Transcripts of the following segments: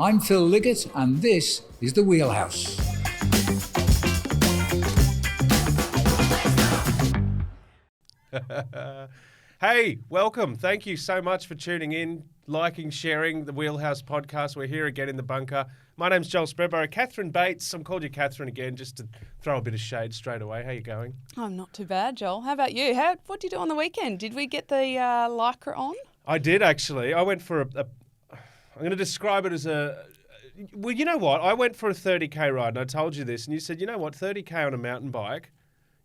I'm Phil Liggett, and this is The Wheelhouse. Hey, welcome. Thank you so much for tuning in, liking, sharing the Wheelhouse podcast. We're here again in the bunker. My name's Joel Spreadborough. Catherine Bates. I'm called you Catherine again just to throw a bit of shade straight away. How you going? I'm not too bad, Joel. How about you? What did you do on the weekend? Did we get the lycra on? I did, actually. I went for I'm going to describe it as well, you know what? I went for a 30K ride, and I told you this, and you said, you know what? 30K on a mountain bike,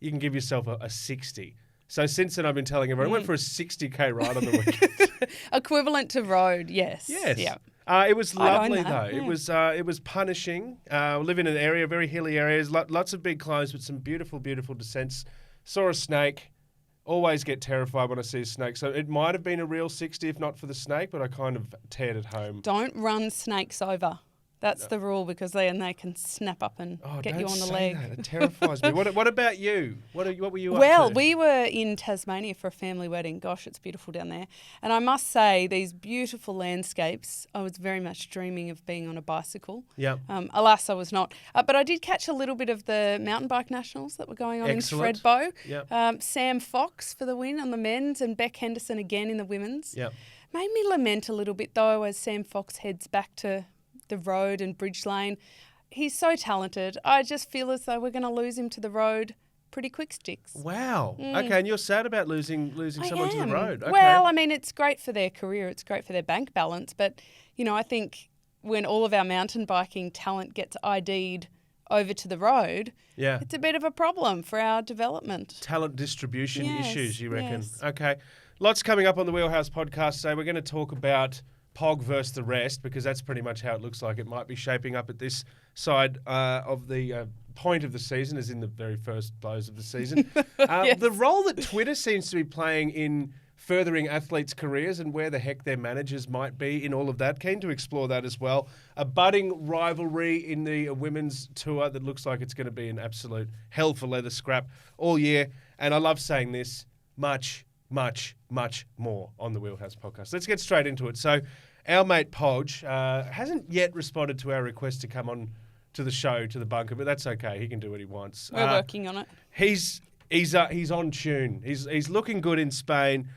you can give yourself a 60. So since then, I've been telling everyone, I went for a 60K ride on the weekend. Equivalent to road, yes. Yes. Yeah. It was lovely, though. Yeah. It was punishing. We live in an area, very hilly areas, lots of big climbs, but some beautiful, beautiful descents. Saw a snake. Always get terrified when I see a snake. So it might have been a real 60 if not for the snake, but I kind of teared it home. Don't run snakes over. That's the rule, because then they can snap up and get you on the leg. That. It terrifies me. What about you? What were you up to? Well, we were in Tasmania for a family wedding. Gosh, it's beautiful down there. And I must say, these beautiful landscapes, I was very much dreaming of being on a bicycle. Yeah. Alas, I was not. But I did catch a little bit of the mountain bike nationals that were going on Excellent. in Thredbo. Yep. Sam Fox for the win on the men's and Beck Henderson again in the women's. Yep. Made me lament a little bit, though, as Sam Fox heads back to the road and Bridge Lane. He's so talented. I just feel as though we're going to lose him to the road pretty quick sticks. Wow. Okay, and you're sad about losing someone to the road. Okay. Well, I mean, it's great for their career. It's great for their bank balance. But, you know, I think when all of our mountain biking talent gets ID'd over to the road, it's a bit of a problem for our development. Talent distribution issues, you reckon? Yes. Okay. Lots coming up on the Wheelhouse podcast today. We're going to talk about Pog versus the rest, because that's pretty much how it looks like it might be shaping up at this side of the point of the season, as in the very first blows of the season. Yes. The role that Twitter seems to be playing in furthering athletes' careers and where the heck their managers might be in all of that. Keen to explore that as well. A budding rivalry in the women's tour that looks like it's going to be an absolute hell for leather scrap all year. And I love saying this, much more on the Wheelhouse podcast. Let's get straight into it. So our mate Pog hasn't yet responded to our request to come on to the show, to the bunker, but that's okay. He can do what he wants. We're working on it. He's on tune. He's looking good in Spain.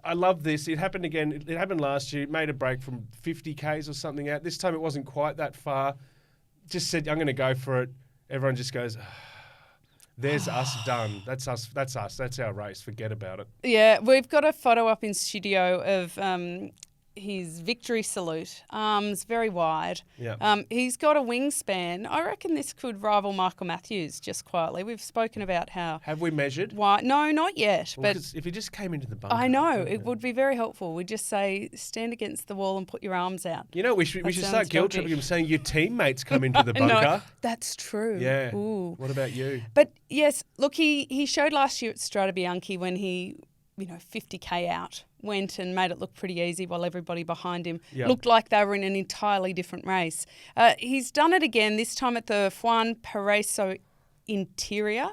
I love this. It happened again. It happened last year. It made a break from 50Ks or something out. This time it wasn't quite that far. Just said, I'm going to go for it. Everyone just goes, there's us done. That's us. That's our race. Forget about it. Yeah, we've got a photo up in studio of his victory salute. Arms very wide. Yeah. He's got a wingspan. I reckon this could rival Michael Matthews just quietly. We've spoken about how... Have we measured? Why? No, not yet. Well, but if he just came into the bunker. I know. It would be very helpful. We'd just say, stand against the wall and put your arms out. You know, we should start guilt tripping him, saying your teammates come into the bunker. No, that's true. Yeah. Ooh. What about you? But yes, look, he showed last year at Strade Bianche when he, 50K out, went and made it look pretty easy while everybody behind him looked like they were in an entirely different race. He's done it again, this time at the Juan Pereso Interior.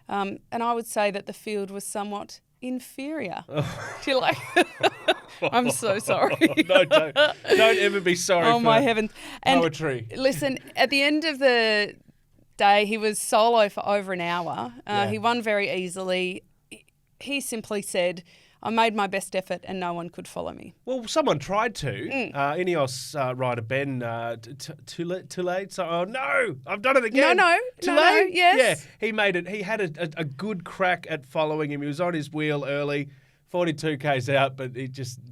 And I would say that the field was somewhat inferior. Do you like? I'm so sorry. No, don't ever be sorry. Oh, for my heavens. And poetry. Listen, at the end of the day, he was solo for over an hour. He won very easily. He simply said, I made my best effort and no one could follow me. Well, someone tried to. Ineos rider Ben too late. So, oh no, I've done it again. No, yes. Yeah, he made it. He had a good crack at following him. He was on his wheel early, 42Ks out, but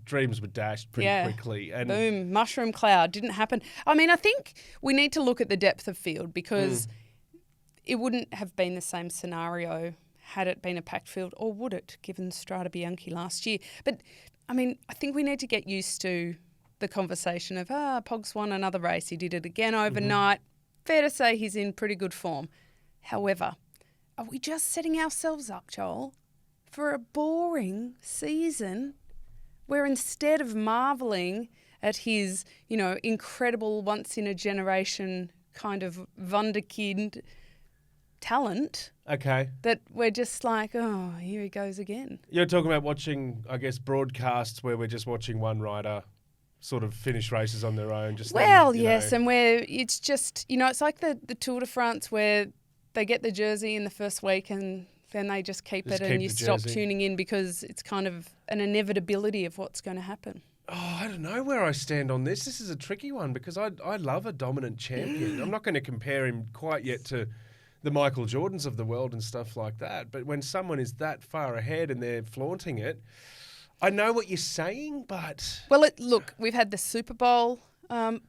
dreams were dashed pretty quickly. And boom, mushroom cloud. Didn't happen. I mean, I think we need to look at the depth of field, because it wouldn't have been the same scenario had it been a packed field, or would it, given Strade Bianche last year? But, I mean, I think we need to get used to the conversation of, Pog's won another race. He did it again overnight. Fair to say he's in pretty good form. However, are we just setting ourselves up, Joel, for a boring season where instead of marvelling at his, incredible once-in-a-generation kind of wunderkind talent, that we're just like, oh, here he goes again. You're talking about watching, I guess, broadcasts where we're just watching one rider sort of finish races on their own. Just Well, then, yes, and where it's just, it's like the Tour de France where they get the jersey in the first week and then they just keep it and you stop tuning in because it's kind of an inevitability of what's going to happen. Oh, I don't know where I stand on this. This is a tricky one because I love a dominant champion. I'm not going to compare him quite yet to the Michael Jordans of the world and stuff like that. But when someone is that far ahead and they're flaunting it, I know what you're saying, but... Well, look, we've had the Super Bowl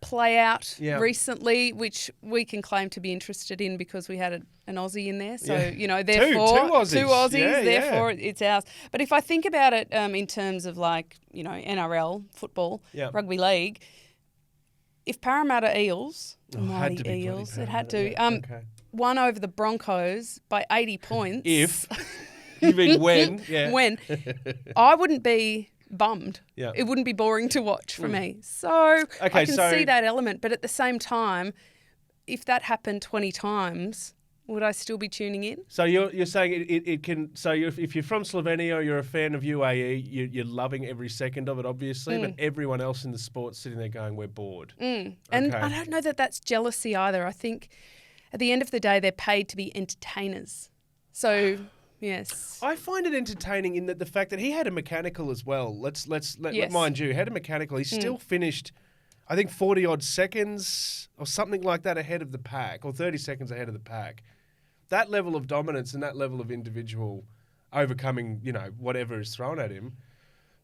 play out Yeah. recently, which we can claim to be interested in because we had an Aussie in there. So, Yeah. therefore... Two Aussies. Yeah, therefore it's ours. But if I think about it in terms of like, NRL, football, Yeah. rugby league, if Parramatta Eels, Had to be Eels, bloody it had to, Parramatta, yeah. Okay. won over the Broncos by 80 points... If... You mean when? Yeah. When. I wouldn't be bummed. Yeah. It wouldn't be boring to watch for me. So I can see that element. But at the same time, if that happened 20 times, would I still be tuning in? So you're saying it can... So if you're from Slovenia or you're a fan of UAE, you're loving every second of it, obviously, but everyone else in the sport's sitting there going, we're bored. And Okay. I don't know that that's jealousy either. I think at the end of the day, they're paid to be entertainers. So... Yes. I find it entertaining in that the fact that he had a mechanical as well. Let's Yes. mind you, had a mechanical. He still finished, I think, 40 odd seconds or something like that ahead of the pack, or 30 seconds ahead of the pack. That level of dominance and that level of individual overcoming, whatever is thrown at him,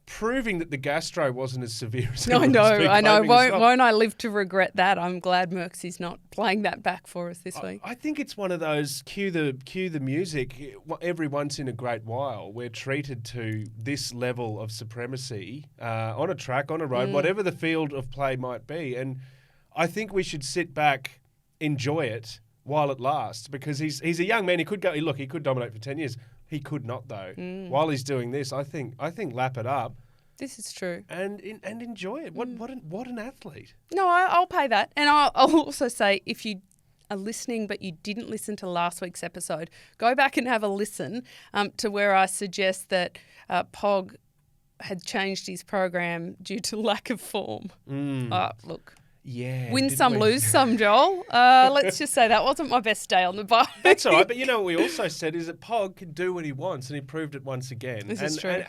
proving that the gastro wasn't as severe as I know. claiming as well. Won't I live to regret that? I'm glad Mercksy's not playing that back for us this week. I think it's one of those cue the music. Every once in a great while, we're treated to this level of supremacy on a track, on a road, whatever the field of play might be. And I think we should sit back, enjoy it while it lasts, because he's a young man. He could go. Look, he could dominate for 10 years. He could not though. While he's doing this, I think lap it up. This is true. And enjoy it. What an athlete. No, I'll pay that. And I'll also say, if you are listening but you didn't listen to last week's episode, go back and have a listen to where I suggest that Pog had changed his program due to lack of form. Look. Yeah. Win some, lose some, Joel. Let's just say that wasn't my best day on the bike. That's all right. But what we also said is that Pog can do what he wants, and he proved it once again. This is true.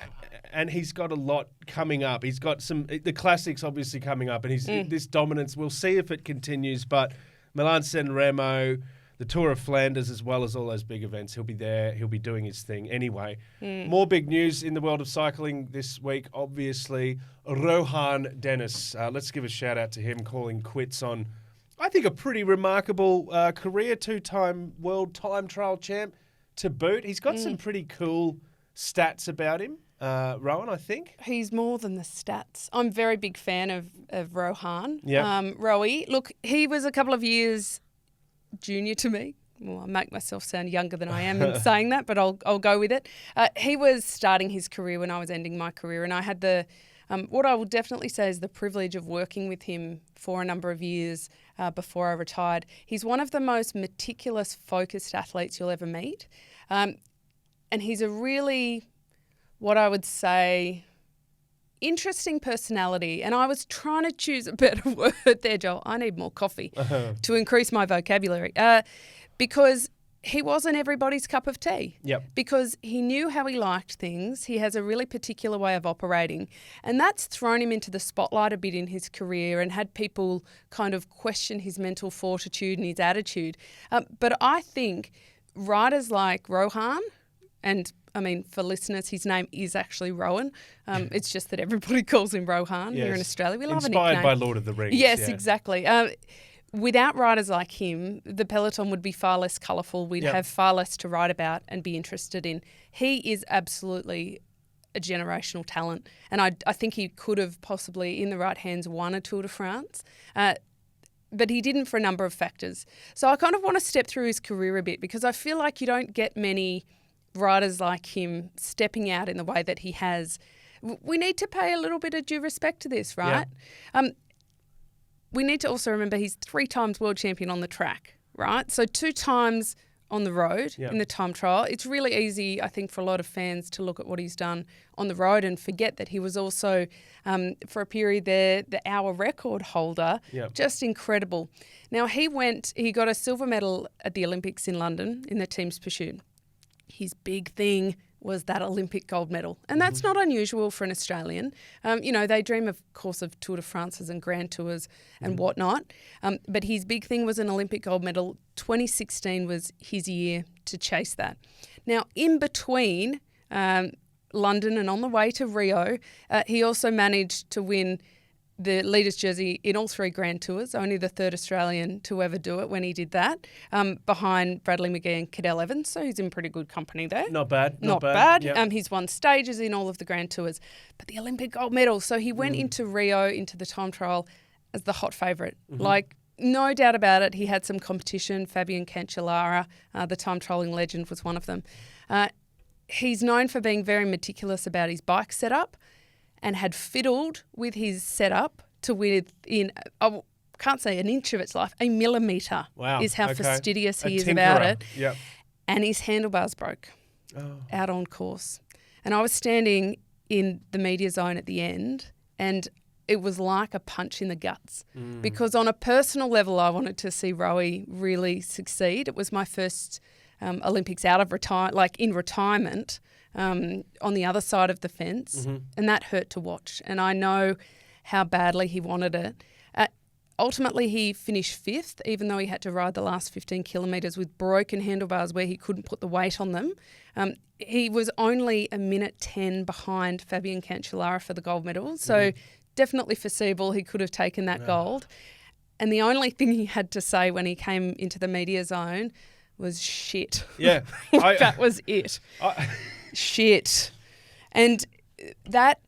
And he's got a lot coming up. He's got the classics obviously coming up, and this dominance, we'll see if it continues. But Milan-San Remo, the Tour of Flanders, as well as all those big events, he'll be there. He'll be doing his thing anyway. More big news in the world of cycling this week, obviously. Rohan Dennis. Let's give a shout out to him, calling quits on, I think, a pretty remarkable career. 2-time world time trial champ to boot. He's got some pretty cool stats about him, Rohan, I think. He's more than the stats. I'm a very big fan of Rohan. Yeah. Rowie. Look, he was a couple of years junior to me. Well, I make myself sound younger than I am in saying that, but I'll go with it. He was starting his career when I was ending my career, and I had the what I will definitely say is the privilege of working with him for a number of years before I retired. He's one of the most meticulous, focused athletes you'll ever meet, and he's a really, what I would say, interesting personality. And I was trying to choose a better word there, Joel. I need more coffee to increase my vocabulary because he wasn't everybody's cup of tea. Yep. Because he knew how he liked things. He has a really particular way of operating. And that's thrown him into the spotlight a bit in his career and had people kind of question his mental fortitude and his attitude. But I think riders like Rohan, and I mean, for listeners, his name is actually Rohan. It's just that everybody calls him Rohan here in Australia. We love a nickname. Inspired by Lord of the Rings. Yes, exactly. Without riders like him, the peloton would be far less colourful. We'd have far less to write about and be interested in. He is absolutely a generational talent. And I think he could have possibly, in the right hands, won a Tour de France. But he didn't for a number of factors. So I kind of want to step through his career a bit because I feel like you don't get many riders like him stepping out in the way that he has. We need to pay a little bit of due respect to this, right? Yeah. We need to also remember he's 3 times world champion on the track, right? So 2 times on the road Yeah. in the time trial. It's really easy, I think, for a lot of fans to look at what he's done on the road and forget that he was also, for a period there, the hour record holder. Yeah. Just incredible. Now, he got a silver medal at the Olympics in London in the team's pursuit. His big thing was that Olympic gold medal. And that's not unusual for an Australian. They dream, of course, of Tour de France's and Grand Tours and whatnot. But his big thing was an Olympic gold medal. 2016 was his year to chase that. Now, in between London and on the way to Rio, he also managed to win the leader's jersey in all 3 Grand Tours, only the 3rd Australian to ever do it when he did that, behind Bradley McGee and Cadel Evans. So he's in pretty good company there. Not bad. Not bad. Yep. He's won stages in all of the Grand Tours. But the Olympic gold medal, so he went into Rio, into the time trial, as the hot favourite. Like, no doubt about it, he had some competition. Fabian Cancellara, the time trialling legend, was one of them. He's known for being very meticulous about his bike setup, and had fiddled with his setup to within, I can't say an inch of its life, a millimetre is how fastidious he is about it. Yep. And his handlebars broke out on course. And I was standing in the media zone at the end, and it was like a punch in the guts. Because on a personal level, I wanted to see Rowie really succeed. It was my first Olympics out of in retirement. On the other side of the fence, and that hurt to watch. And I know how badly he wanted it. Ultimately, he finished 5th, even though he had to ride the last 15 kilometres with broken handlebars where he couldn't put the weight on them. He was only a minute 10 behind Fabian Cancellara for the gold medal, so definitely foreseeable he could have taken that gold. And the only thing he had to say when he came into the media zone was shit. Yeah. That was it. Shit. And that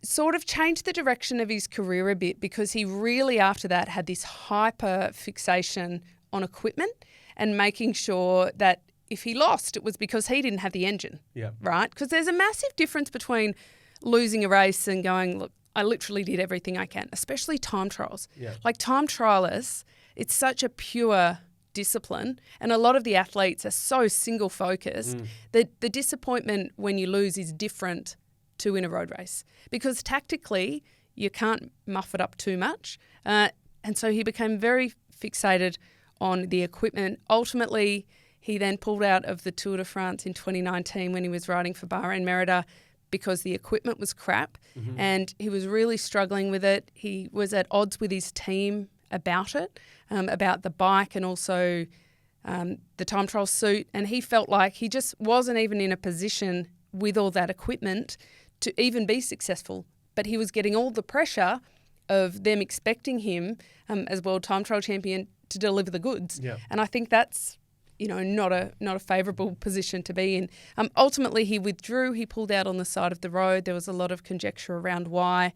sort of changed the direction of his career a bit, because he really, after that, had this hyper fixation on equipment and making sure that if he lost, it was because he didn't have the engine. Yeah. Right? Because there's a massive difference between losing a race and going, look, I literally did everything I can, especially time trials. Yeah. Like time trialists, it's such a pure discipline, and a lot of the athletes are so single focused that the disappointment when you lose is different to in a road race, because tactically you can't muff it up too much, and so he became very fixated on the equipment. Ultimately, he then pulled out of the Tour de France in 2019 when he was riding for Bahrain Merida, because the equipment was crap and he was really struggling with it. He was at odds with his team about it, about the bike and also the time trial suit. And he felt like he just wasn't even in a position with all that equipment to even be successful. But he was getting all the pressure of them expecting him as world time trial champion to deliver the goods. Yeah. And I think that's, not a favourable position to be in. Ultimately, he withdrew. He pulled out on the side of the road. There was a lot of conjecture around why.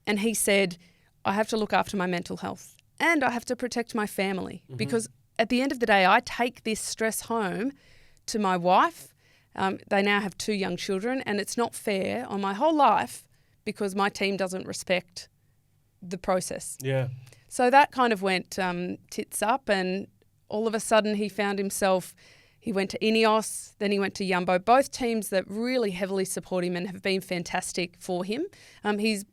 And he said, I have to look after my mental health and I have to protect my family, because at the end of the day, I take this stress home to my wife. They now have 2 young children, and it's not fair on my whole life because my team doesn't respect the process. Yeah. So that kind of went tits up, and all of a sudden he found himself, he went to Ineos, then he went to Jumbo, both teams that really heavily support him and have been fantastic for him. He's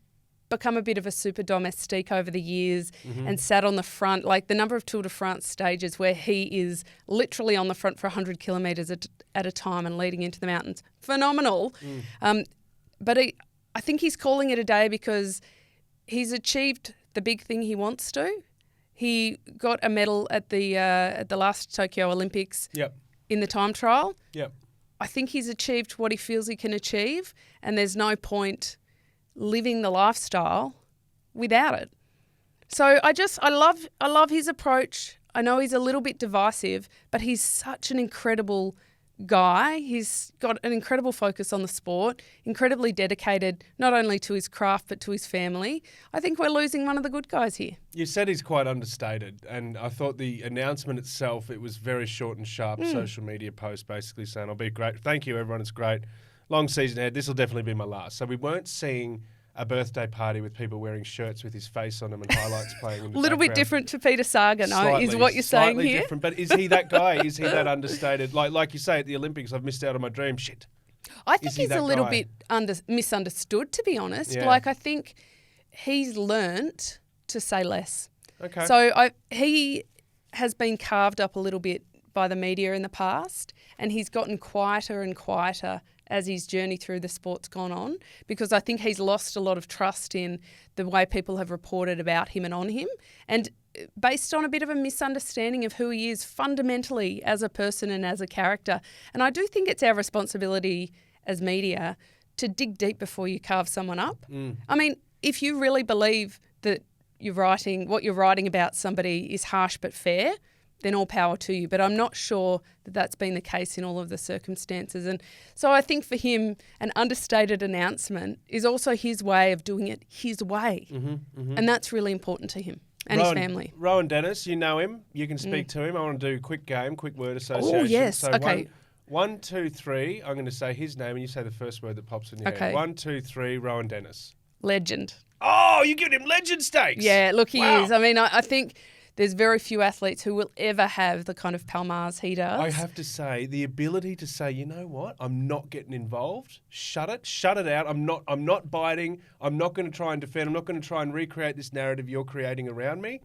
become a bit of a super domestique over the years and sat on the front, like the number of Tour de France stages where he is literally on the front for 100 kilometres at a time and leading into the mountains. Phenomenal. But I think he's calling it a day because he's achieved the big thing he wants to. He got a medal at the last Tokyo Olympics in the time trial. Yep. I think he's achieved what he feels he can achieve, and there's no point living the lifestyle without it. So I love his approach. I know he's a little bit divisive, but he's such an incredible guy. He's got an incredible focus on the sport, incredibly dedicated not only to his craft but to his family. I think we're losing one of the good guys here. You said he's quite understated, and I thought the announcement itself, it was very short and sharp, social media post basically saying, I'll be great. Thank you, everyone. It's great. Long season ahead. This will definitely be my last. So we weren't seeing a birthday party with people wearing shirts with his face on them and highlights playing in the A little bit background. different to Peter Sagan, is what you're saying slightly here. different. But is he that guy? Is he that understated? Like you say at the Olympics, I've missed out on my dream. Shit. I think Is he he's a that little guy? bit misunderstood, to be honest. Yeah. Like, I think he's learnt to say less. Okay. So he has been carved up a little bit by the media in the past, and he's gotten quieter and quieter as his journey through the sport's gone on, because I think he's lost a lot of trust in the way people have reported about him and on him, and based on a bit of a misunderstanding of who he is fundamentally as a person and as a character. And I do think it's our responsibility as media to dig deep before you carve someone up. I mean, if you really believe that what you're writing about somebody is harsh but fair, then all power to you. But I'm not sure that that's been the case in all of the circumstances. And so I think for him, an understated announcement is also his way of doing it his way. And that's really important to him and his family. Rohan Dennis, you know him. You can speak to him. I want to do quick word association. Oh, yes. So Okay. 1, 2, 3. I'm going to say his name and you say the first word that pops in your Okay. head. 1, 2, 3, Rohan Dennis. Legend. Oh, you're giving him legend stakes. Yeah, look, he Wow. is. I mean, I think there's very few athletes who will ever have the kind of Palmares he does. I have to say, the ability to say, you know what, I'm not getting involved. Shut it out. I'm not biting. I'm not going to try and defend. I'm not going to try and recreate this narrative you're creating around me.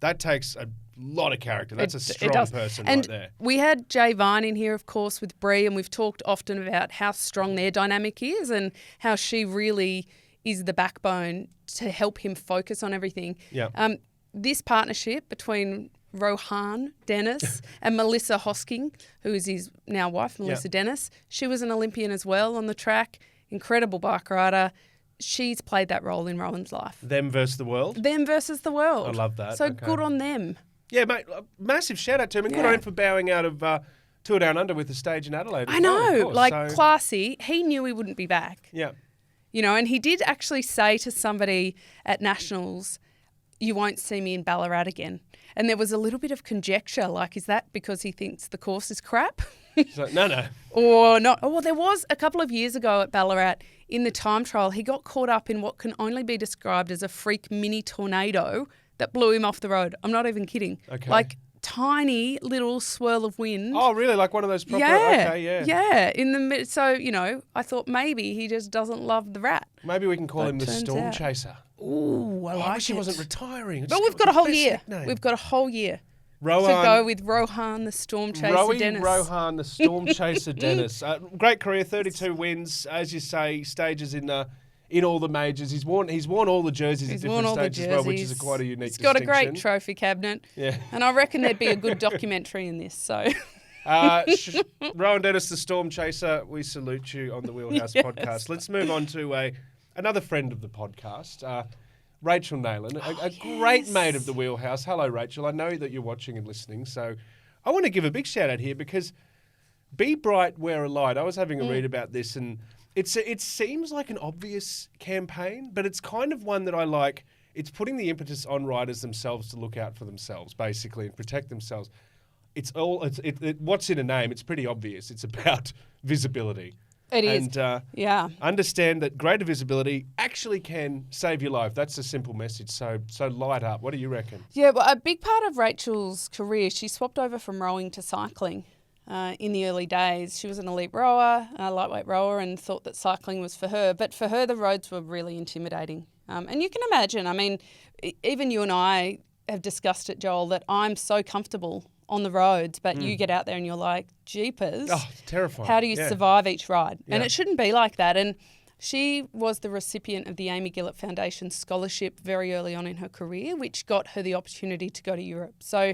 That takes a lot of character. That's a strong person and right there. we had Jay Vine in here, of course, with Brie, and we've talked often about how strong their dynamic is and how she really is the backbone to help him focus on everything. Yeah. This partnership between Rohan Dennis and Melissa Hosking, who is his now wife, Melissa Dennis, she was an Olympian as well on the track, incredible bike rider. She's played that role in Rohan's life. Them versus the world. Them versus the world. I love that. So Okay. good on them. Yeah, mate, massive shout out to him. And good Yeah. on him for bowing out of Tour Down Under with the stage in Adelaide. as I well, of know, course. like So, classy. He knew he wouldn't be back. yeah. You know, and he did actually say to somebody at Nationals, you won't see me in Ballarat again. And there was a little bit of conjecture, like, is that because he thinks the course is crap? So, no. Or not? Oh, well, there was a couple of years ago at Ballarat in the time trial, he got caught up in what can only be described as a freak mini tornado that blew him off the road. I'm not even kidding. Okay. Like tiny little swirl of wind. Oh, really? Like one of those proper... Yeah, Okay, yeah. yeah. In the so you know, I thought maybe he just doesn't love the rat. Maybe we can call But him the turns Storm out- Chaser. Ooh, I Oh, I like wish he it. wasn't retiring. But we've got a whole year. Nickname. We've got a whole year Rohan, to go with Rohan, the Storm Chaser Dennis. Rohan, the Storm Chaser Dennis. Great career, 32 wins, as you say, stages in all the majors. He's worn all the jerseys He's at worn different all the stages as well, which is jerseys. quite a unique He's got a distinction. great trophy cabinet. Yeah. And I reckon there'd be a good documentary in this. So Rohan Dennis, the Storm Chaser, we salute you on the Wheelhouse podcast. Let's move on to another friend of the podcast, Rachel Neylan, a great mate of the Wheelhouse. Hello, Rachel. I know that you're watching and listening, so I want to give a big shout out here because Be Bright, Wear a Light. I was having a read about this, and it seems like an obvious campaign, but it's kind of one that I like. It's putting the impetus on riders themselves to look out for themselves, basically, and protect themselves. What's in a name? It's pretty obvious. It's about visibility. it is. And Yeah. understand that greater visibility actually can save your life. That's a simple message. So light up. What do you reckon? Yeah, well, a big part of Rachel's career, she swapped over from rowing to cycling in the early days. She was an elite rower, a lightweight rower, and thought that cycling was for her. But for her, the roads were really intimidating. And you can imagine, I mean, even you and I have discussed it, Joel, that I'm so comfortable on the roads, but you get out there and you're like, jeepers. Oh, it's terrifying. How do you survive each ride? And Yeah. it shouldn't be like that. And she was the recipient of the Amy Gillett Foundation scholarship very early on in her career, which got her the opportunity to go to Europe. So,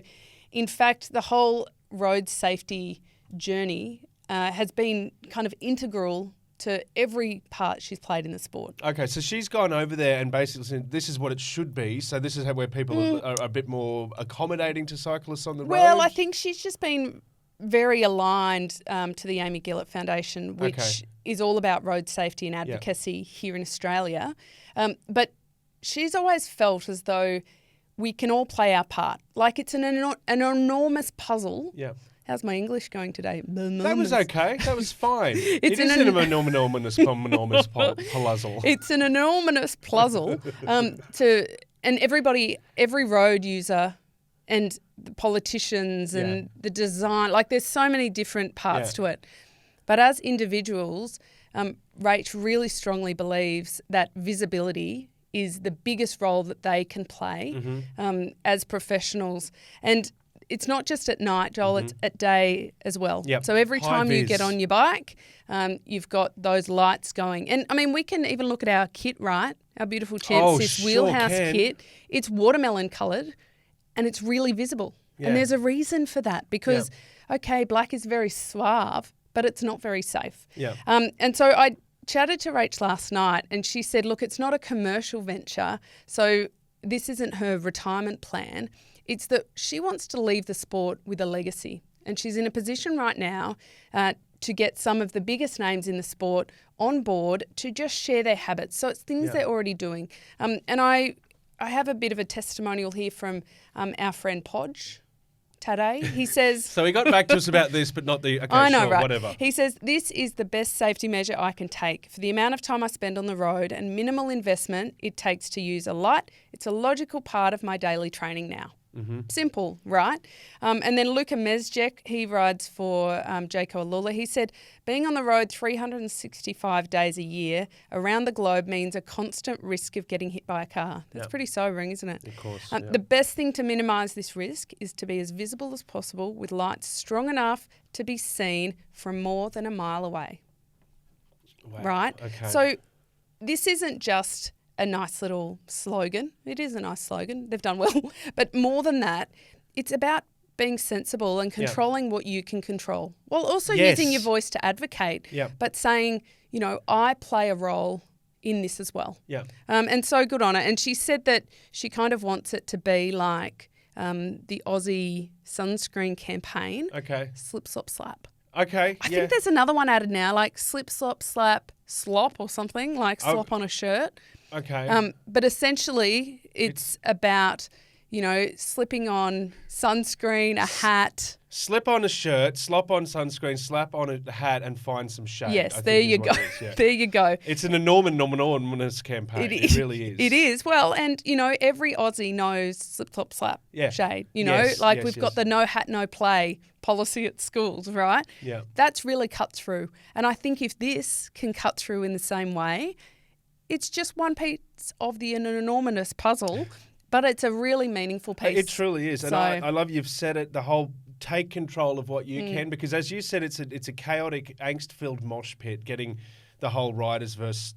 in fact, the whole road safety journey has been kind of integral to every part she's played in the sport. Okay, so she's gone over there and basically said, this is what it should be. So this is where people are a bit more accommodating to cyclists on the road. Well, I think she's just been very aligned to the Amy Gillett Foundation, which Okay. is all about road safety and advocacy here in Australia. But she's always felt as though we can all play our part. Like it's an enormous puzzle Yeah. How's my English going today? That was okay. That was fine. It's it is an enormous puzzle. It's an enormous puzzle and every road user and the politicians and the design, like there's so many different parts to it. But as individuals, Rach really strongly believes that visibility is the biggest role that they can play as professionals. And it's not just at night, Joel, it's at day as well. Yep. So every High time you vis. get on your bike, you've got those lights going. And, I mean, we can even look at our kit, right? Our beautiful Champs Wheelhouse kit. It's watermelon coloured and it's really visible. Yeah. And there's a reason for that because, okay, black is very suave, but it's not very safe. Yeah. And so I chatted to Rach last night and she said, look, it's not a commercial venture, so this isn't her retirement plan. It's that she wants to leave the sport with a legacy. And she's in a position right now to get some of the biggest names in the sport on board to just share their habits. So it's things they're already doing. And I have a bit of a testimonial here from our friend Podge today. He says... So he got back to us about this, but not the... Okay, I know, sure, right? whatever. He says, this is the best safety measure I can take. For the amount of time I spend on the road and minimal investment it takes to use a light, it's a logical part of my daily training now. Simple, right? And then Luka Mezjek, he rides for Jayco Alula. He said, being on the road 365 days a year around the globe means a constant risk of getting hit by a car. That's pretty sobering, isn't it? Of course. The best thing to minimise this risk is to be as visible as possible with lights strong enough to be seen from more than a mile away. Wow. Right? Okay. So this isn't just a nice little slogan. It is a nice slogan. They've done well. But more than that, it's about being sensible and controlling what you can control while also using your voice to advocate, but saying, you know, I play a role in this as well. Yeah. And so good on her. And she said that she kind of wants it to be like the Aussie sunscreen campaign. Okay. Slip, slop, slap. Okay. I think there's another one added now, like slip, slop, slap, slop or something, like slop on a shirt. Okay. But essentially, it's about, you know, slipping on sunscreen, a hat. Slip on a shirt, slop on sunscreen, slap on a hat, and find some shade. Yes, there you go. There you go. It's an enormous campaign. It really is. It is. Well, and, you know, every Aussie knows slip, slop, slap, shade. You know, we've got the no hat, no play policy at schools, right? Yeah. That's really cut through. And I think if this can cut through in the same way, it's just one piece of an enormous puzzle, but it's a really meaningful piece. It truly is. And I love you've said it, the whole take control of what you can, because as you said, it's a chaotic, angst-filled mosh pit getting the whole riders versus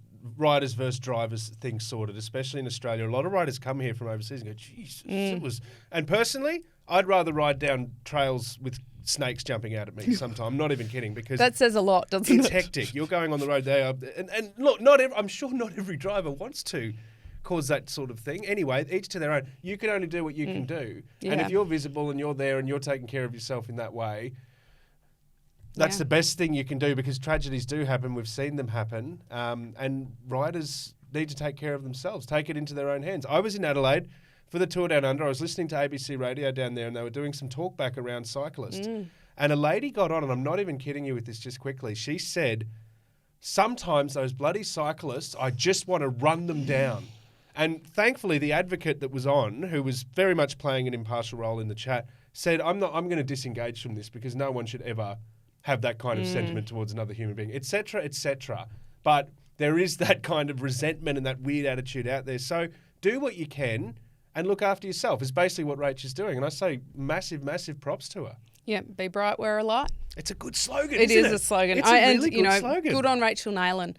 drivers thing sorted, especially in Australia. A lot of riders come here from overseas and go, Jesus, it was... And personally, I'd rather ride down trails with snakes jumping out at me sometime. I'm not even kidding, because that says a lot, doesn't it? It's hectic. You're going on the road there, and look, I'm sure not every driver wants to cause that sort of thing. Anyway, each to their own. You can only do what you can do, and if you're visible and you're there and you're taking care of yourself in that way, that's the best thing you can do, because tragedies do happen. We've seen them happen, and riders need to take care of themselves. Take it into their own hands. I was in Adelaide for the Tour Down Under. I was listening to ABC Radio down there, and they were doing some talk back around cyclists. And a lady got on, and I'm not even kidding you with this just quickly. She said, sometimes those bloody cyclists, I just want to run them down. And thankfully, the advocate that was on, who was very much playing an impartial role in the chat, said, I'm going to disengage from this, because no one should ever have that kind of sentiment towards another human being, etc., etc. But there is that kind of resentment and that weird attitude out there. So do what you can and look after yourself is basically what Rach is doing. And I say massive, massive props to her. Yeah, be bright, wear a light. It's a good slogan, It isn't is a slogan. It's a really good slogan. Good on Rachel Neylan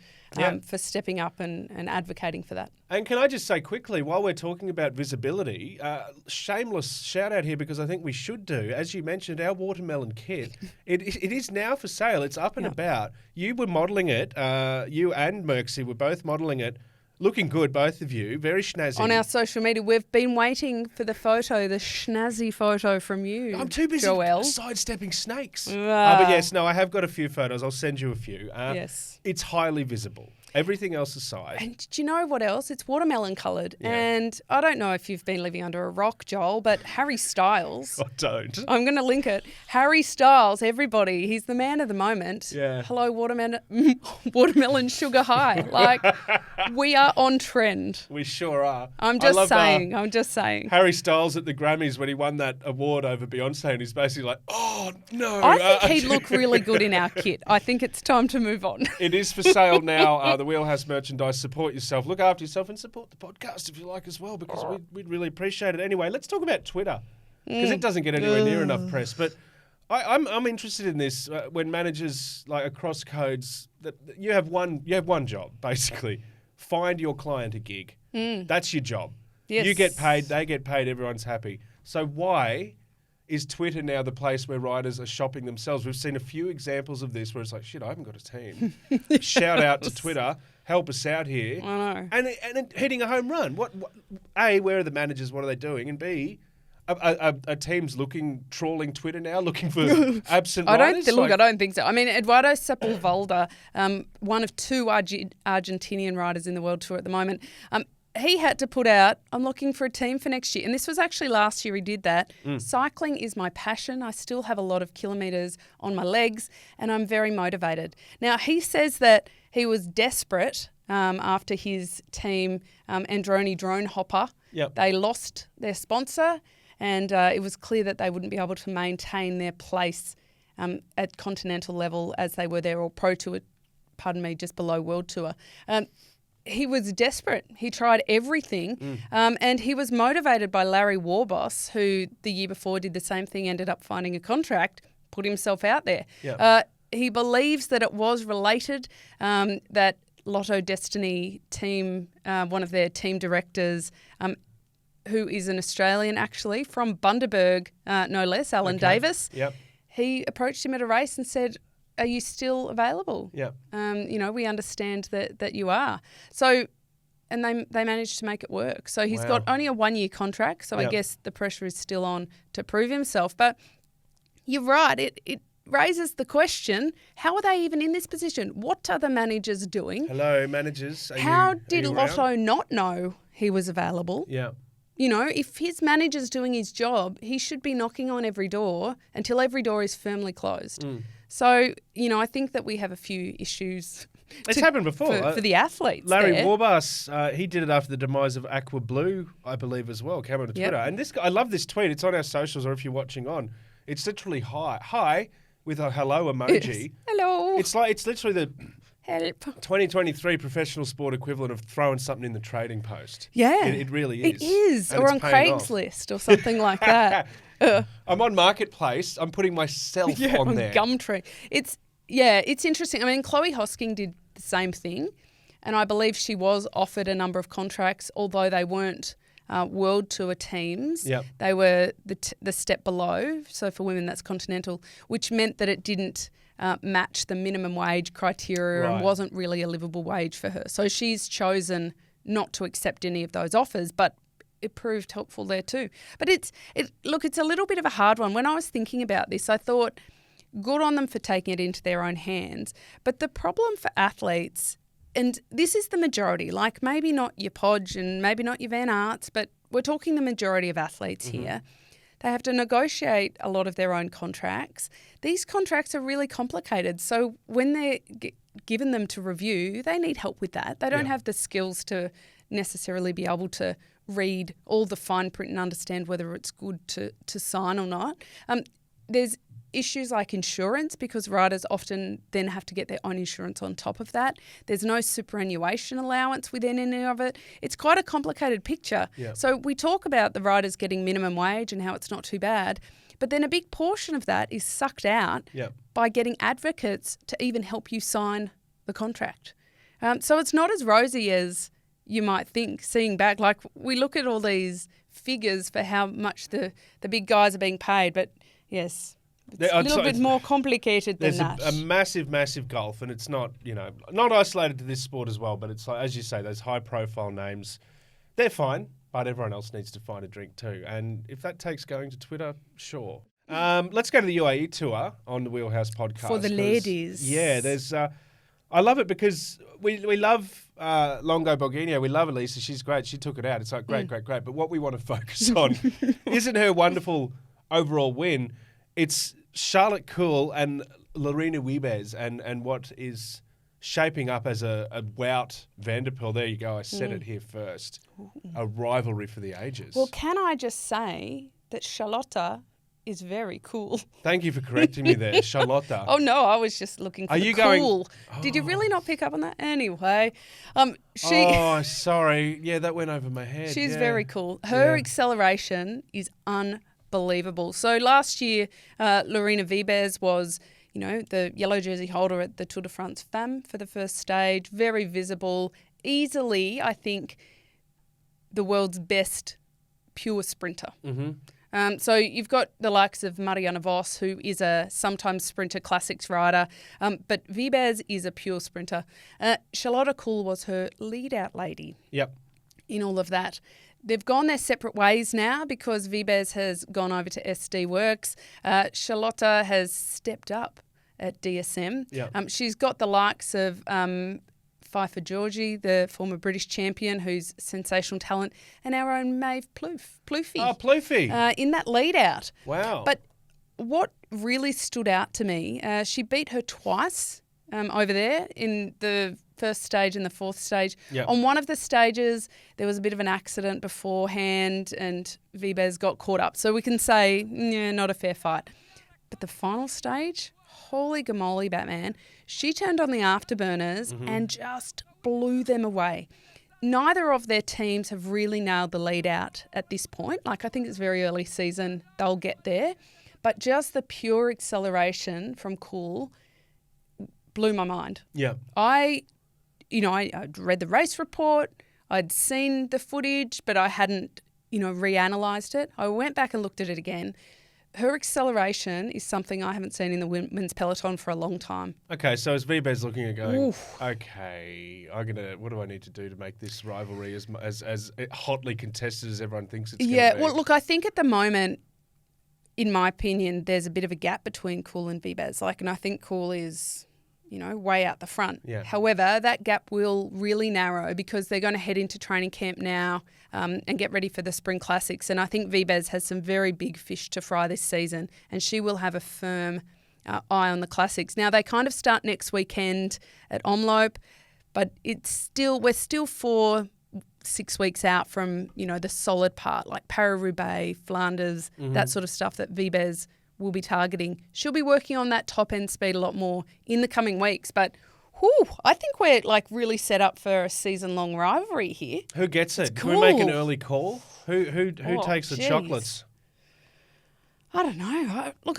for stepping up and advocating for that. And can I just say quickly, while we're talking about visibility, shameless shout out here, because I think we should do, as you mentioned, our watermelon kit. It is now for sale. It's up and about. You were modelling it. You and Merksy were both modelling it. Looking good, both of you. Very snazzy. On our social media, we've been waiting for the photo, the snazzy photo from you. I'm too busy Joelle. sidestepping snakes. But yes, no, I have got a few photos. I'll send you a few. Yes. It's highly visible. Everything else aside. And do you know what else? It's watermelon coloured. Yeah. And I don't know if you've been living under a rock, Joel, but Harry Styles. I don't. I'm going to link it. Harry Styles, everybody, he's the man of the moment. Yeah. Hello, watermelon sugar high. Like, we are on trend. We sure are. I'm I love, just saying. Harry Styles at the Grammys when he won that award over Beyonce, and he's basically like, oh, no. I think he'd look really good in our kit. I think it's time to move on. It is for sale now. The Wheelhouse merchandise. Support yourself. Look after yourself and support the podcast if you like as well, because we'd really appreciate it. Anyway, let's talk about Twitter, because it doesn't get anywhere near enough press. But I'm interested in this when managers like across codes that you have one job basically. Find your client a gig. That's your job. Yes. You get paid. They get paid. Everyone's happy. So why is Twitter now the place where riders are shopping themselves? We've seen a few examples of this where it's like, shit, I haven't got a team. Shout out to Twitter. Help us out here. I know. And hitting a home run. What? A, where are the managers? What are they doing? And B, are teams trawling Twitter now, looking for absent riders? I don't think so. I mean, Eduardo Sepulveda, one of two Argentinian riders in the World Tour at the moment, he had to put out, I'm looking for a team for next year. And this was actually last year he did that. Cycling is my passion. I still have a lot of kilometres on my legs and I'm very motivated. Now, he says that he was desperate after his team, Androni Drone Hopper. Yep. They lost their sponsor and it was clear that they wouldn't be able to maintain their place at continental level as they were there, or Pro Tour, just below World Tour. He was desperate. He tried everything and he was motivated by Larry Warboss, who the year before did the same thing, ended up finding a contract, put himself out there. Yep. He believes that it was related, that Lotto Destiny team, one of their team directors, who is an Australian actually, from Bundaberg, no less, Alan Davis. Yep. He approached him at a race and said, are you still available? Yeah. We understand that you are. So, and they managed to make it work. So he's got only a 1-year contract. So I guess the pressure is still on to prove himself. But you're right. It raises the question, how are they even in this position? What are the managers doing? Hello, managers. How did Lotto not know he was available? Yeah. You know, if his manager's doing his job, he should be knocking on every door until every door is firmly closed. So, I think that we have a few issues. It's happened before. For the athletes. Larry there. Warboss, he did it after the demise of Aqua Blue, I believe, as well. Came on to Twitter. And this guy, I love this tweet. It's on our socials, or if you're watching on, it's literally hi with a hello emoji. Yes. Hello. It's literally the Help. 2023 professional sport equivalent of throwing something in the trading post. Yeah. It really is. It is. And or it's on paying off. Craigslist or something like that. I'm on Marketplace. I'm putting myself on there. Gumtree. It's interesting. I mean, Chloe Hosking did the same thing, and I believe she was offered a number of contracts, although they weren't World Tour teams. Yep. They were the step below. So for women, that's continental, which meant that it didn't match the minimum wage criteria and wasn't really a livable wage for her. So she's chosen not to accept any of those offers, but it proved helpful there too. But it's a little bit of a hard one. When I was thinking about this, I thought, good on them for taking it into their own hands. But the problem for athletes, and this is the majority, like maybe not your Podge and maybe not your Van Aerts, but we're talking the majority of athletes here. They have to negotiate a lot of their own contracts. These contracts are really complicated. So when they're given them to review, they need help with that. They don't have the skills to necessarily be able to read all the fine print and understand whether it's good to sign or not. There's issues like insurance, because riders often then have to get their own insurance on top of that. There's no superannuation allowance within any of it. It's quite a complicated picture. Yeah. So we talk about the riders getting minimum wage and how it's not too bad, but then a big portion of that is sucked out by getting advocates to even help you sign the contract. So it's not as rosy as you might think, seeing back. Like, we look at all these figures for how much the big guys are being paid, but yes, it's a little bit more complicated than that. There's a massive, massive gulf, and it's not, not isolated to this sport as well, but it's like, as you say, those high-profile names, they're fine, but everyone else needs to find a drink too. And if that takes going to Twitter, sure. Let's go to the UAE tour on the Wheelhouse podcast. For the ladies. Yeah, there's I love it because we love Longo Borghini. We love Elisa. She's great. She took it out. It's like great. But what we want to focus on isn't her wonderful overall win. It's Charlotte Kool and Lorena Wiebes and what is shaping up as a Wout Vanderpoel. There you go. I said it here first. A rivalry for the ages. Well, can I just say that Charlotta is very cool. Thank you for correcting me there, Charlotta. Oh no, I was just looking for the cool. Did you really not pick up on that? Anyway, she. Oh, sorry. Yeah, that went over my head. She's very cool. Her acceleration is unbelievable. So last year, Lorena Wiebes was, the yellow jersey holder at the Tour de France Femmes for the first stage. Very visible. Easily, I think, the world's best pure sprinter. Mm-hmm. So you've got the likes of Marianne Vos, who is a sometimes sprinter classics rider, but Wiebes is a pure sprinter. Charlotte Kool was her lead-out lady. Yep. In all of that. They've gone their separate ways now because Wiebes has gone over to SD Works. Charlotte has stepped up at DSM. Yep. She's got the likes of Pfeiffer Georgie, the former British champion, who's sensational talent, and our own Maeve Plouffe. Oh, Plouffe. In that lead out. Wow. But what really stood out to me, she beat her twice over there in the first stage and the fourth stage. Yep. On one of the stages, there was a bit of an accident beforehand and Wiebes got caught up. So we can say, not a fair fight. But the final stage, holy gamoly, Batman, she turned on the afterburners and just blew them away. Neither of their teams have really nailed the lead out at this point. I think it's very early season. They'll get there. But just the pure acceleration from Kool blew my mind. Yeah. I'd read the race report. I'd seen the footage, but I hadn't, reanalyzed it. I went back and looked at it again. Her acceleration is something I haven't seen in the women's peloton for a long time. Okay, so as Wiebes looking at going, okay, what do I need to do to make this rivalry as hotly contested as everyone thinks it's going to be? Yeah, well, look, I think at the moment, in my opinion, there's a bit of a gap between Kool and Wiebes. And I think Kool is, way out the front. Yeah. However, that gap will really narrow because they're going to head into training camp now and get ready for the Spring Classics. And I think Wiebes has some very big fish to fry this season, and she will have a firm eye on the Classics. Now, they kind of start next weekend at Omloop, but we're still 4-6 weeks out from, the solid part, like Paris-Roubaix, Flanders, that sort of stuff that Wiebes will be targeting. She'll be working on that top-end speed a lot more in the coming weeks, but I think we're really set up for a season-long rivalry here. Who gets it? It's Can we make an cool. early call? Who takes the chocolates? I don't know. I'm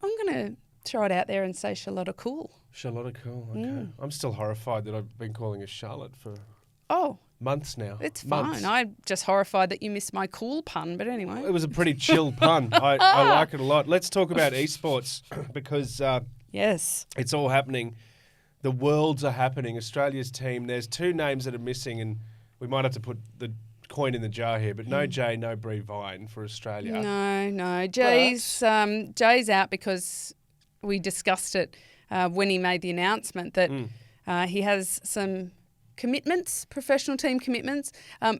going to throw it out there and say Charlotte Kool. Charlotte Kool, okay. I'm still horrified that I've been calling her Charlotte for months now. It's fine. I'm just horrified that you missed my cool pun, but anyway. It was a pretty chill pun. I like it a lot. Let's talk about eSports because yes, it's all happening. The worlds are happening. Australia's team, there's two names that are missing, and we might have to put the coin in the jar here, but no Jay, no Brie Vine for Australia. No. Jay's out because we discussed it when he made the announcement that he has some commitments, professional team commitments.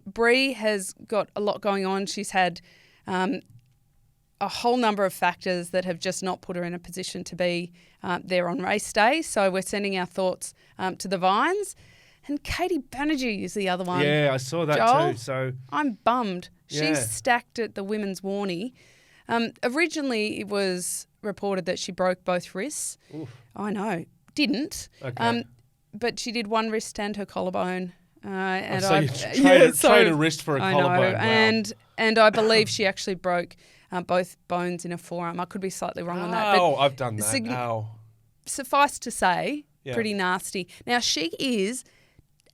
Brie has got a lot going on. She's had a whole number of factors that have just not put her in a position to be there on race day. So we're sending our thoughts to the Vines. And Katie Banerjee is the other one. Yeah, I saw that Joel, too. So I'm bummed. Yeah. She's stacked at the women's Warnie. Originally, it was reported that she broke both wrists. Oof. I know. Didn't. Okay. But she did one wrist and her collarbone. And so you trade a wrist for a collarbone. Wow. And I believe she actually broke both bones in her forearm. I could be slightly wrong on that. Oh, I've done that. Suffice to say, pretty nasty. Now, she is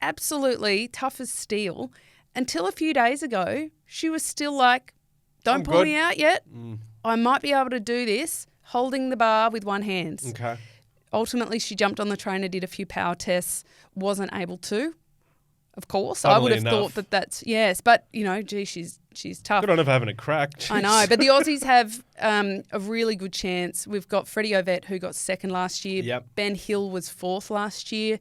absolutely tough as steel. Until a few days ago, she was still like, don't pull me out yet. I might be able to do this, holding the bar with one hand. Okay. Ultimately, she jumped on the trainer, did a few power tests, wasn't able to. Of course, I would Funnily have enough. thought that's yes, but gee, she's tough. Funnily But yes, yes, but gee, she's tough. Good on her for having a crack. I know, but the Aussies have a really good chance. We've got Freddie Ovett, who got second last year. Yep. Ben Hill was fourth last year.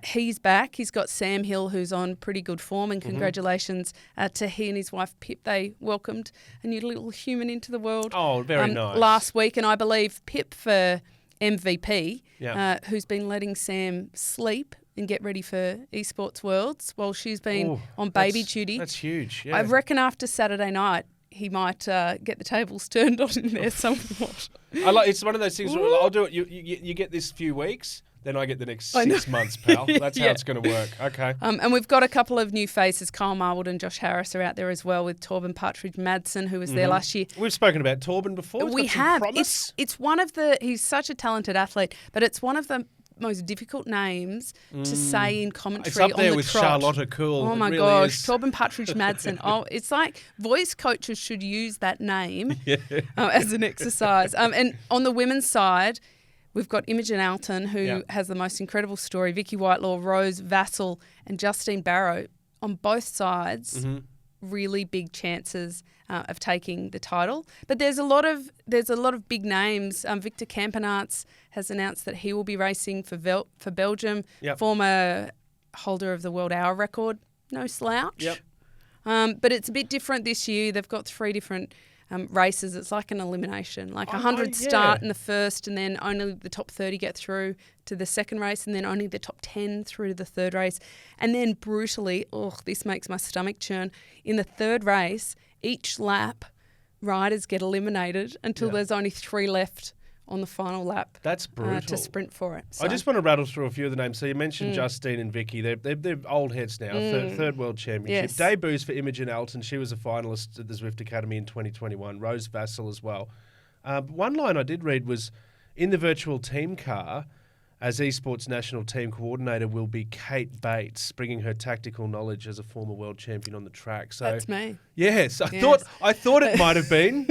He's back. He's got Sam Hill, who's on pretty good form, and congratulations to he and his wife Pip. They welcomed a new little human into the world. Oh, very nice. Last week, and I believe Pip for MVP, Yeah. who's been letting Sam sleep and get ready for eSports Worlds while she's been on baby duty. That's huge. Yeah. I reckon after Saturday night, he might get the tables turned on in there somewhat. It's one of those things where I'll do it. You get this few weeks, then I get the next 6 months, pal. That's how it's going to work. Okay. And we've got a couple of new faces. Kyle Marwood and Josh Harris are out there as well, with Torben Partridge Madsen, who was there last year. We've spoken about Torben before. He's We got some have. promise. It's one of he's such a talented athlete, but it's one of the most difficult names to say in commentary. It's up there on the with trot. Charlotta Kool. Oh my It really gosh, is. Torben Partridge Madsen. It's like voice coaches should use that name as an exercise. And on the women's side, we've got Imogen Alton, who has the most incredible story. Vicky Whitelaw, Rose Vassell, and Justine Barrow on both sides. Really big chances of taking the title, but there's a lot of big names. Victor Campenaerts has announced that he will be racing for Belgium. Yep. Former holder of the world hour record, no slouch. Yep. But it's a bit different this year. They've got 3 different races. It's like an elimination, like 100 start in the first, and then only the top 30 get through to the second race, and then only the top 10 through to the third race. And then brutally, this makes my stomach churn, in the third race, each lap, riders get eliminated until there's only 3 left on the final lap. That's brutal. To sprint for it. So. I just want to rattle through a few of the names. So you mentioned Justine and Vicky. They're old heads now. Third world championship. Yes. Debuts for Imogen Alton. She was a finalist at the Zwift Academy in 2021. Rose Vassell as well. One line I did read was, in the virtual team car, as eSports national team coordinator will be Kate Bates, bringing her tactical knowledge as a former world champion on the track. So That's me. Yes, I thought it might have been.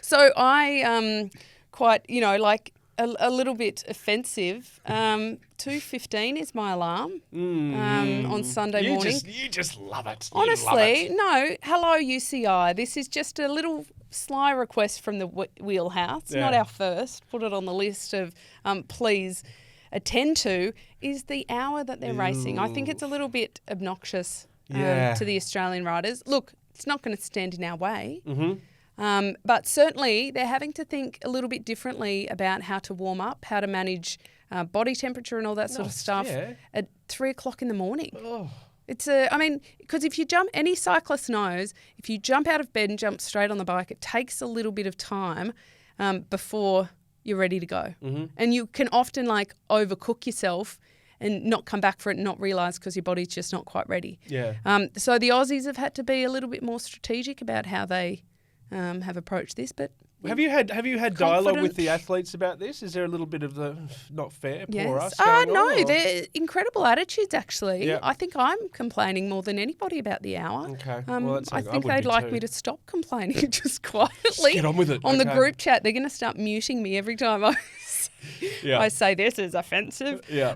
So I quite, like a little bit offensive. 2:15 is my alarm on Sunday morning. You just love it. You Honestly, love it. no. Hello, UCI. This is just a little sly request from the wheelhouse, not our first. Put it on the list of please attend to, is the hour that they're racing. I think it's a little bit obnoxious to the Australian riders. Look, it's not going to stand in our way. But certainly they're having to think a little bit differently about how to warm up, how to manage body temperature and all that sort of stuff at 3 o'clock in the morning. It's because if you jump, any cyclist knows, if you jump out of bed and jump straight on the bike, it takes a little bit of time before you're ready to go. And you can often overcook yourself and not come back for it and not realise because your body's just not quite ready. So the Aussies have had to be a little bit more strategic about how they have approached this, but Have you had dialogue with the athletes about this? Is there a little bit of the not fair, poor us? No, or? they're incredible attitudes actually. Yeah. I think I'm complaining more than anybody about the hour. Okay. I think would they'd be like too. me to stop complaining just quietly. Get on with it. On the Okay. group chat, they're going to start muting me every time I say this is offensive. Yeah.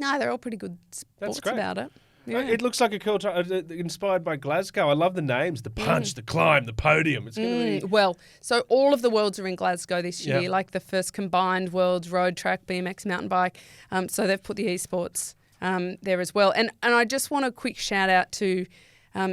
No, they're all pretty good sports great. about it. Yeah. It looks like a cool time. Inspired by Glasgow. I love the names. The punch, the climb, the podium. It's going to be... Well, so all of the worlds are in Glasgow this year, Yep. like the first combined worlds, road, track, BMX, mountain bike. So they've put the eSports there as well. And I just want a quick shout out to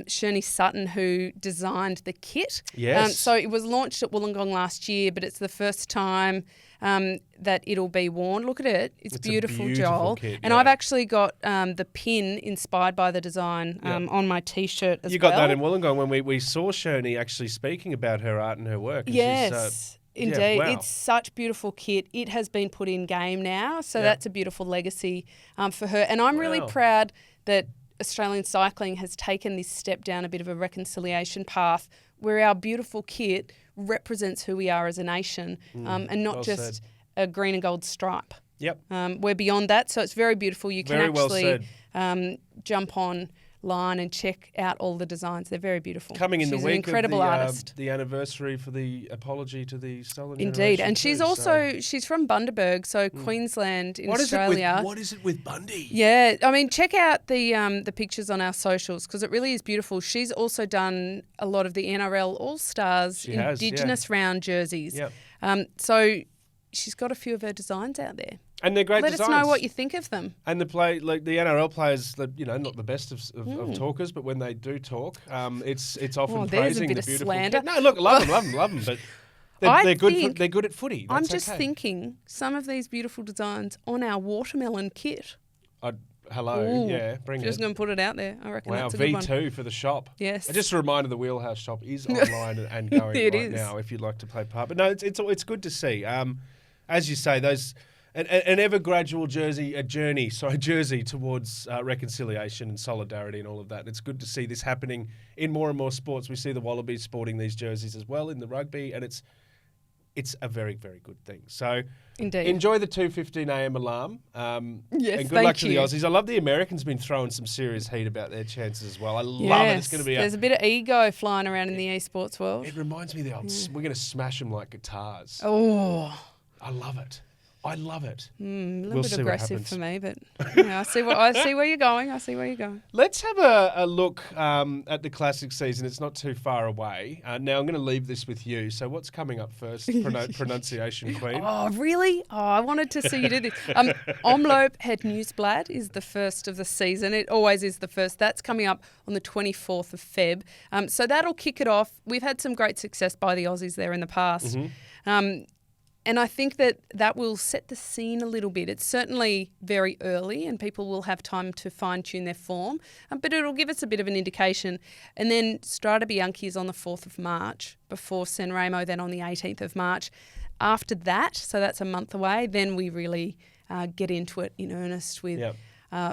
Shirley Sutton, who designed the kit. Yes. So it was launched at Wollongong last year, but it's the first time that it'll be worn. Look at it. It's It's a beautiful, beautiful Joel. kit, And yeah. I've actually got the pin inspired by the design on my T-shirt as well. You got that in Wollongong when we saw Shirley actually speaking about her art and her work. And Yes. she's, Indeed, wow. it's such beautiful kit. It has been put in game now, so that's a beautiful legacy for her. And I'm really Wow. proud that Australian cycling has taken this step down a bit of a reconciliation path where our beautiful kit represents who we are as a nation and not well just said. a green and gold stripe. Yep. We're beyond that, so it's very beautiful. You can Very well actually jump on line and check out all the designs. They're very beautiful. Coming in She's the an week incredible of artist. the anniversary for the apology to the stolen Indeed, generation and she's too, also she's from Bundaberg, so Queensland in Australia. What is it with Bundy? Yeah, I mean, check out the pictures on our socials because it really is beautiful. She's also done a lot of the NRL All Stars Indigenous round jerseys. Yep. So she's got a few of her designs out there. And they're great Let designs. us know what you think of them. And the NRL players, not the best of talkers, but when they do talk, it's often praising the beautiful. Slander. No, look, love them, but they're good. They're good at footy. I'm just thinking some of these beautiful designs on our watermelon kit. Hello, bring it. Just going to put it out there. I reckon that's a good one. V2 for the shop. Yes. Just a reminder, the Wheelhouse shop is online and going now if you'd like to play part. But no, it's good to see. As you say, those an ever gradual jersey towards reconciliation and solidarity and all of that. And it's good to see this happening in more and more sports. We see the Wallabies sporting these jerseys as well in the rugby, and it's a very, very good thing. So Indeed. Enjoy the 2:15 a.m. alarm. Yes, and good luck to the Aussies. I love the Americans been throwing some serious heat about their chances as well. I love it. It's going to be there's a bit of ego flying around in the eSports world. It reminds me that we're going to smash them like guitars. Oh. I love it. A little bit aggressive for me, but I see where you're going. Let's have a look at the Classic season. It's not too far away. Now I'm going to leave this with you. So what's coming up first? Pronunciation Queen. Oh, really? Oh, I wanted to see you do this. Omloop Het Nieuwsblad is the first of the season. It always is the first. That's coming up on the 24th of Feb. So that'll kick it off. We've had some great success by the Aussies there in the past. Mm-hmm. And I think that will set the scene a little bit. It's certainly very early and people will have time to fine-tune their form, but it'll give us a bit of an indication. And then Strade Bianche is on the 4th of March, before San Remo then on the 18th of March. After that, so that's a month away, then we really get into it in earnest with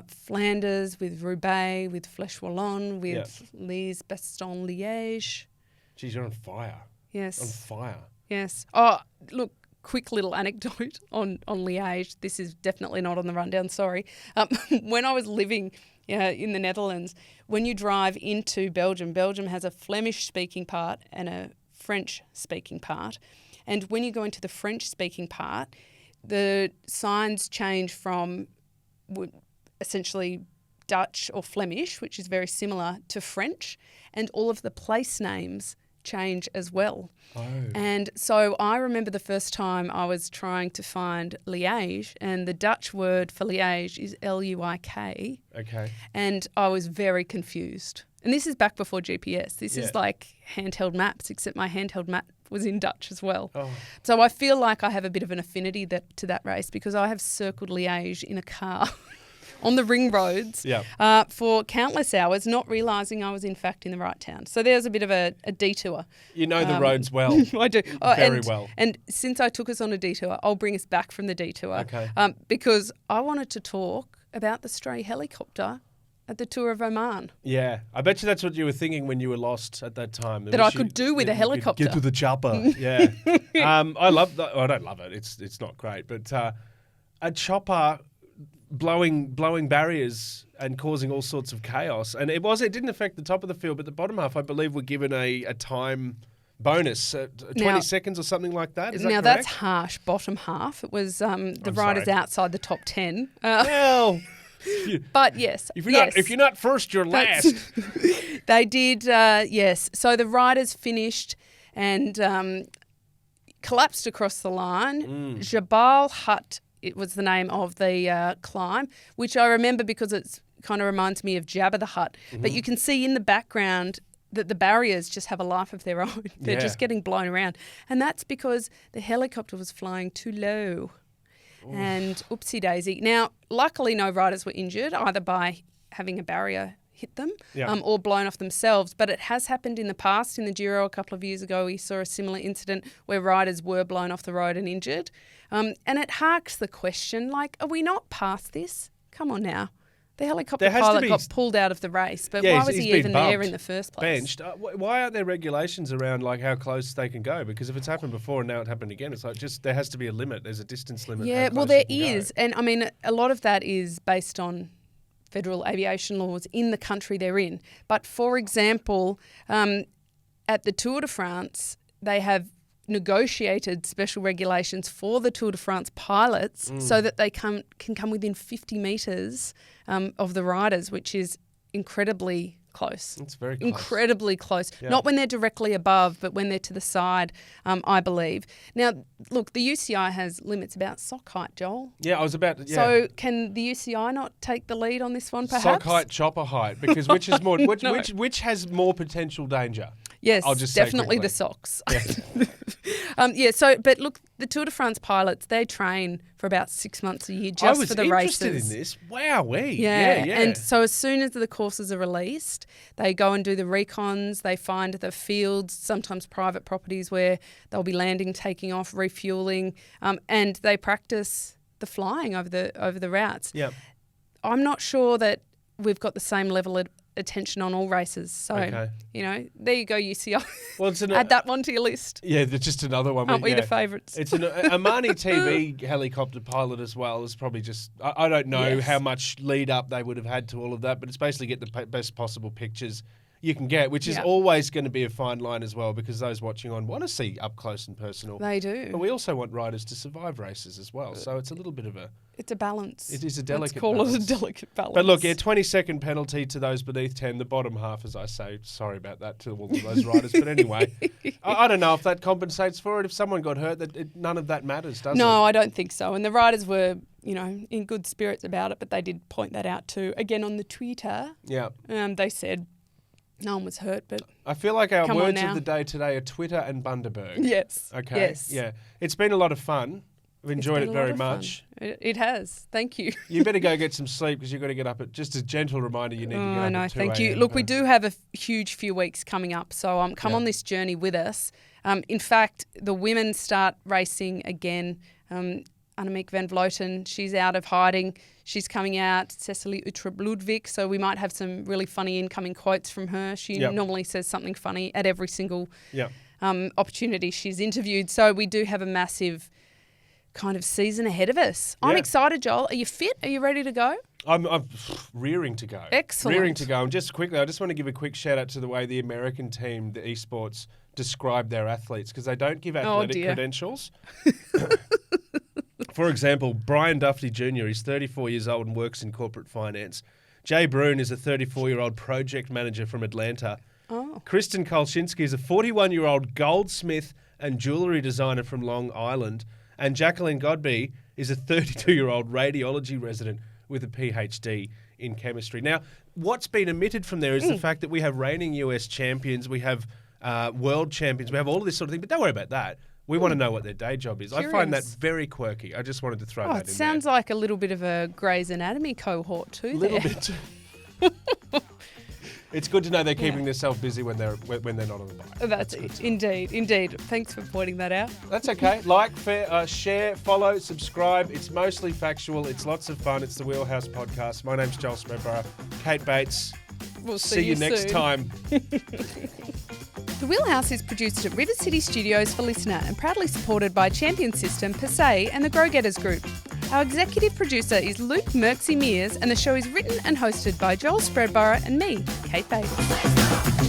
Flanders, with Roubaix, with Flèche Wallonne, with Les Bastogne-Liège. Geez, you're on fire. Yes. On fire. Yes. Oh, look. Quick little anecdote on Liège. This is definitely not on the rundown, sorry. When I was living in the Netherlands, when you drive into Belgium has a Flemish-speaking part and a French-speaking part. And when you go into the French-speaking part, the signs change from essentially Dutch or Flemish, which is very similar, to French, and all of the place names change as well. Oh. And so I remember the first time I was trying to find Liège, and the Dutch word for Liège is L-U-I-K. Okay. And I was very confused. And this is back before GPS. This is like handheld maps, except my handheld map was in Dutch as well. Oh. So I feel like I have a bit of an affinity to that race because I have circled Liège in a car on the ring roads for countless hours, not realising I was in fact in the right town. So there's a bit of a detour. You know the roads well. I do. Very well. And since I took us on a detour, I'll bring us back from the detour. Okay. Because I wanted to talk about the stray helicopter at the Tour of Oman. Yeah. I bet you that's what you were thinking when you were lost at that time. That I could do with a helicopter. Get to the chopper. Yeah. I love that. I don't love it. It's not great. But a chopper blowing barriers and causing all sorts of chaos. And it didn't affect the top of the field, but the bottom half, I believe, were given a time bonus, 20 seconds or something like that. Is that correct? That's harsh. Bottom half. It was the riders outside the top 10. Well, but yes. If you're not first, you're last. They did, yes. So the riders finished and collapsed across the line. Jabal Hut, it was the name of the climb, which I remember because it kind of reminds me of Jabba the Hutt. Mm-hmm. But you can see in the background that the barriers just have a life of their own. They're just getting blown around. And that's because the helicopter was flying too low. Oof. And oopsie daisy. Now, luckily no riders were injured, either by having a barrier hit them or blown off themselves. But it has happened in the past. In the Giro a couple of years ago, we saw a similar incident where riders were blown off the road and injured. And it harks the question, like, are we not past this? Come on now. The helicopter pilot got pulled out of the race, but why was he even there in the first place? Benched. Why aren't there regulations around like how close they can go? Because if it's happened before and now it happened again, it's like just there has to be a limit. There's a distance limit. Yeah, well, there is. And I mean, a lot of that is based on federal aviation laws in the country they're in. But for example, at the Tour de France, they have negotiated special regulations for the Tour de France pilots so that they can come within 50 metres of the riders, which is incredibly close. It's very close. Incredibly close. Yeah. Not when they're directly above, but when they're to the side, I believe. Now, look, the UCI has limits about sock height, Joel. Yeah, I was about to, So can the UCI not take the lead on this one, perhaps? Sock height, chopper height, because which is more which has more potential danger? Yes, I'll just say definitely quickly. the socks. Yeah. But look, the Tour de France pilots, they train for about 6 months a year just for the races. I was interested in this. Wowee. Yeah. Yeah. And so as soon as the courses are released, they go and do the recons, they find the fields, sometimes private properties where they'll be landing, taking off, refueling, and they practice the flying over the routes. Yeah. I'm not sure that we've got the same level of attention on all races. So, Okay. there you go, UCI. Well, it's Add that one to your list. Yeah, just another one. Aren't we the favourites? It's an Amani TV helicopter pilot as well. Is probably just I don't know Yes. how much lead up they would have had to all of that, but it's basically get the best possible pictures you can get, which is Yeah. always going to be a fine line as well, because those watching on want to see up close and personal. They do. But we also want riders to survive races as well, so it's a little bit of a. It's a balance. It is a delicate Let's call balance. it a delicate balance. But look, 20-second penalty to those beneath 10, the bottom half, as I say. Sorry about that to all of those riders. But anyway, I don't know if that compensates for it. If someone got hurt, none of that matters, does it? No, I don't think so. And the riders were, in good spirits about it, but they did point that out too. Again, on the Twitter, Yeah. they said no one was hurt, but I feel like our Come on words now. of the day today are Twitter and Bundaberg. yes. Okay. Yes. Yeah. It's been a lot of fun. I've It's enjoyed been it a lot very of fun. much. It has. Thank you. You better go get some sleep because you've got to get up at just a gentle reminder you need to get up I know, at 2 thank you. a.m. Look, we do have a huge few weeks coming up, so come Yeah. on this journey with us. In fact, the women start racing again. Annemiek van Vleuten, she's out of hiding. She's coming out, Cecily Uttrup-Ludwig, so we might have some really funny incoming quotes from her. She Yep. normally says something funny at every single Yeah. opportunity she's interviewed. So we do have a massive kind of season ahead of us. I'm Yeah. excited, Joel. Are you fit? Are you ready to go? I'm rearing to go. Excellent. Rearing to go. And just quickly, I just want to give a quick shout out to the way the American team, the eSports, describe their athletes, because they don't give athletic dear. credentials. For example, Brian Duffy Jr. is 34 years old and works in corporate finance. Jay Brune is a 34-year-old project manager from Atlanta. Oh. Kristen Kolczynski is a 41-year-old goldsmith and jewellery designer from Long Island. And Jacqueline Godby is a 32-year-old radiology resident with a PhD in chemistry. Now, what's been omitted from there is the fact that we have reigning US champions, we have world champions, we have all of this sort of thing, but don't worry about that. We want to know what their day job is. I find that Curious. very quirky. I just wanted to throw that in It sounds there. like a little bit of a Grey's Anatomy cohort too. A little there. bit. It's good to know they're keeping themselves busy when they're not on the bike. That's it. Indeed. Thanks for pointing that out. That's okay. Like, share, follow, subscribe. It's mostly factual. It's lots of fun. It's the Wheelhouse Podcast. My name's Joel Spreadborough. Kate Bates. We'll See you next soon. time. The Wheelhouse is produced at River City Studios for Listener and proudly supported by Champion System, Per Se and the Grow Getters Group. Our executive producer is Luke Merksy Mears and the show is written and hosted by Joel Spreadborough and me, Kate Bates.